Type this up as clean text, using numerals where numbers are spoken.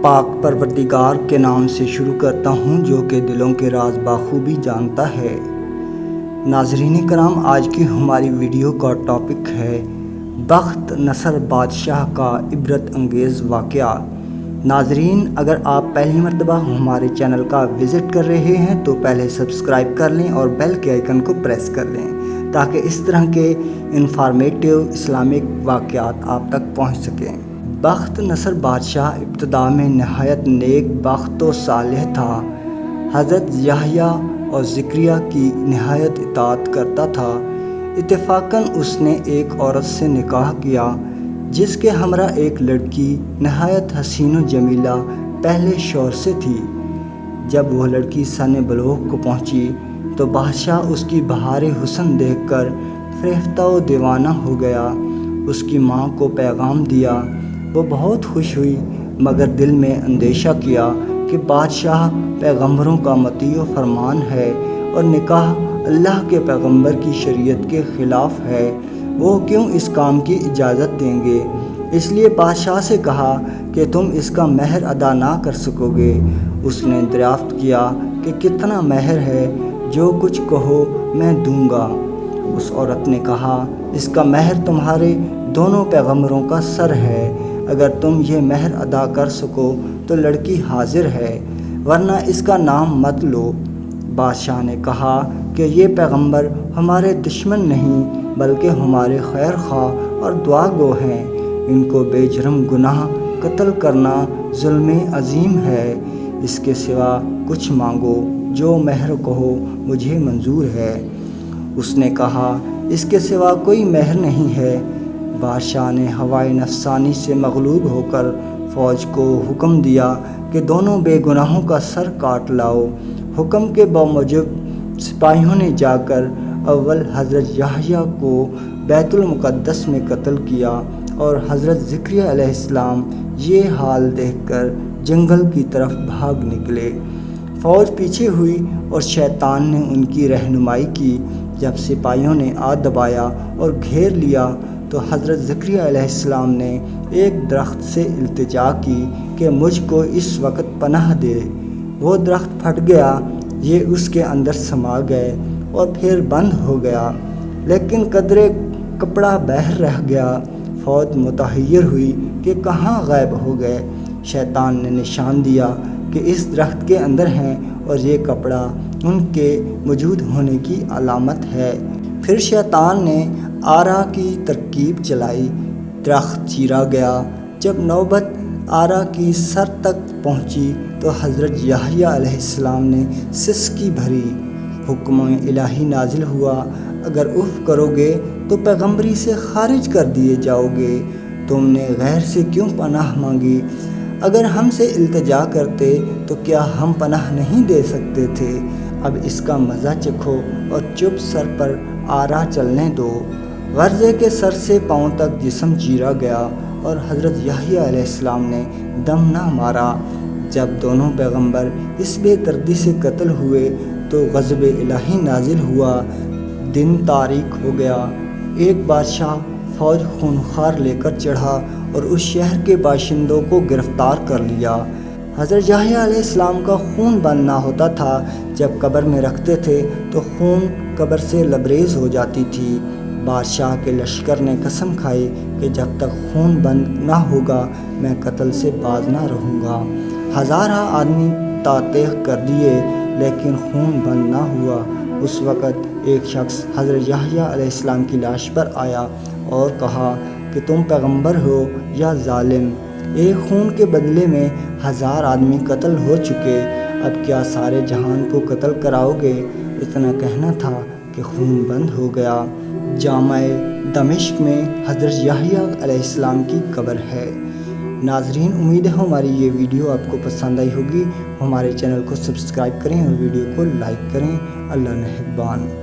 پاک پروردگار کے نام سے شروع کرتا ہوں جو کہ دلوں کے راز بخوبی جانتا ہے۔ ناظرین کرام، آج کی ہماری ویڈیو کا ٹاپک ہے بخت نصر بادشاہ کا عبرت انگیز واقعہ۔ ناظرین، اگر آپ پہلی مرتبہ ہمارے چینل کا وزٹ کر رہے ہیں تو پہلے سبسکرائب کر لیں اور بیل کے آئیکن کو پریس کر لیں تاکہ اس طرح کے انفارمیٹیو اسلامک واقعات آپ تک پہنچ سکیں۔ بخت نصر بادشاہ ابتدا میں نہایت نیک بخت و صالح تھا۔ حضرت یحییٰ اور زکریا کی نہایت اطاعت کرتا تھا۔ اتفاقاً اس نے ایک عورت سے نکاح کیا جس کے ہمراہ ایک لڑکی نہایت حسین و جمیلہ پہلے شوہر سے تھی۔ جب وہ لڑکی سن بلوغ کو پہنچی تو بادشاہ اس کی بہار حسن دیکھ کر فریفتہ و دیوانہ ہو گیا۔ اس کی ماں کو پیغام دیا، وہ بہت خوش ہوئی مگر دل میں اندیشہ کیا کہ بادشاہ پیغمبروں کا مطیع و فرمان ہے اور نکاح اللہ کے پیغمبر کی شریعت کے خلاف ہے، وہ کیوں اس کام کی اجازت دیں گے؟ اس لیے بادشاہ سے کہا کہ تم اس کا مہر ادا نہ کر سکو گے۔ اس نے دریافت کیا کہ کتنا مہر ہے؟ جو کچھ کہو میں دوں گا۔ اس عورت نے کہا، اس کا مہر تمہارے دونوں پیغمبروں کا سر ہے۔ اگر تم یہ مہر ادا کر سکو تو لڑکی حاضر ہے، ورنہ اس کا نام مت لو۔ بادشاہ نے کہا کہ یہ پیغمبر ہمارے دشمن نہیں بلکہ ہمارے خیر خواہ اور دعا گو ہیں، ان کو بے جرم گناہ قتل کرنا ظلم عظیم ہے۔ اس کے سوا کچھ مانگو، جو مہر کہو مجھے منظور ہے۔ اس نے کہا، اس کے سوا کوئی مہر نہیں ہے۔ بادشاہ نے ہوائے نفسانی سے مغلوب ہو کر فوج کو حکم دیا کہ دونوں بے گناہوں کا سر کاٹ لاؤ۔ حکم کے بموجب سپاہیوں نے جا کر اول حضرت یحییٰ کو بیت المقدس میں قتل کیا اور حضرت زکریا علیہ السلام یہ حال دیکھ کر جنگل کی طرف بھاگ نکلے۔ فوج پیچھے ہوئی اور شیطان نے ان کی رہنمائی کی۔ جب سپاہیوں نے آ دبایا اور گھیر لیا تو حضرت زکریا علیہ السلام نے ایک درخت سے التجا کی کہ مجھ کو اس وقت پناہ دے۔ وہ درخت پھٹ گیا، یہ اس کے اندر سما گئے اور پھر بند ہو گیا، لیکن قدرے کپڑا باہر رہ گیا۔ فوج متحیر ہوئی کہ کہاں غائب ہو گئے۔ شیطان نے نشان دیا کہ اس درخت کے اندر ہیں اور یہ کپڑا ان کے موجود ہونے کی علامت ہے۔ پھر شیطان نے آرا کی ترکیب چلائی، درخت چیرا گیا۔ جب نوبت آرا کی سر تک پہنچی تو حضرت یحییٰ علیہ السلام نے سسکی بھری۔ حکم الہی نازل ہوا، اگر اف کرو گے تو پیغمبری سے خارج کر دیے جاؤ گے۔ تم نے غیر سے کیوں پناہ مانگی؟ اگر ہم سے التجا کرتے تو کیا ہم پناہ نہیں دے سکتے تھے؟ اب اس کا مزہ چکھو اور چپ سر پر آرا چلنے دو۔ غرضے کے سر سے پاؤں تک جسم چیرا گیا اور حضرت یحییٰ علیہ السلام نے دم نہ مارا۔ جب دونوں پیغمبر اس بے دردی سے قتل ہوئے تو غضب الہی نازل ہوا، دن تاریک ہو گیا۔ ایک بادشاہ فوج خونخوار لے کر چڑھا اور اس شہر کے باشندوں کو گرفتار کر لیا۔ حضرت یحییٰ علیہ السلام کا خون بند نہ ہوتا تھا، جب قبر میں رکھتے تھے تو خون قبر سے لبریز ہو جاتی تھی۔ بادشاہ کے لشکر نے قسم کھائی کہ جب تک خون بند نہ ہوگا میں قتل سے باز نہ رہوں گا۔ ہزارہ آدمی تاتیغ کر دیے لیکن خون بند نہ ہوا۔ اس وقت ایک شخص حضرت یحییٰ علیہ السلام کی لاش پر آیا اور کہا کہ تم پیغمبر ہو یا ظالم؟ ایک خون کے بدلے میں 1000 آدمی قتل ہو چکے، اب کیا سارے جہان کو قتل کراؤ گے؟ اتنا کہنا تھا کہ خون بند ہو گیا۔ جامع دمشق میں حضرت یحییٰ علیہ السلام کی قبر ہے۔ ناظرین، امید ہے ہماری یہ ویڈیو آپ کو پسند آئی ہوگی۔ ہمارے چینل کو سبسکرائب کریں اور ویڈیو کو لائک کریں۔ اللہ نگہبان۔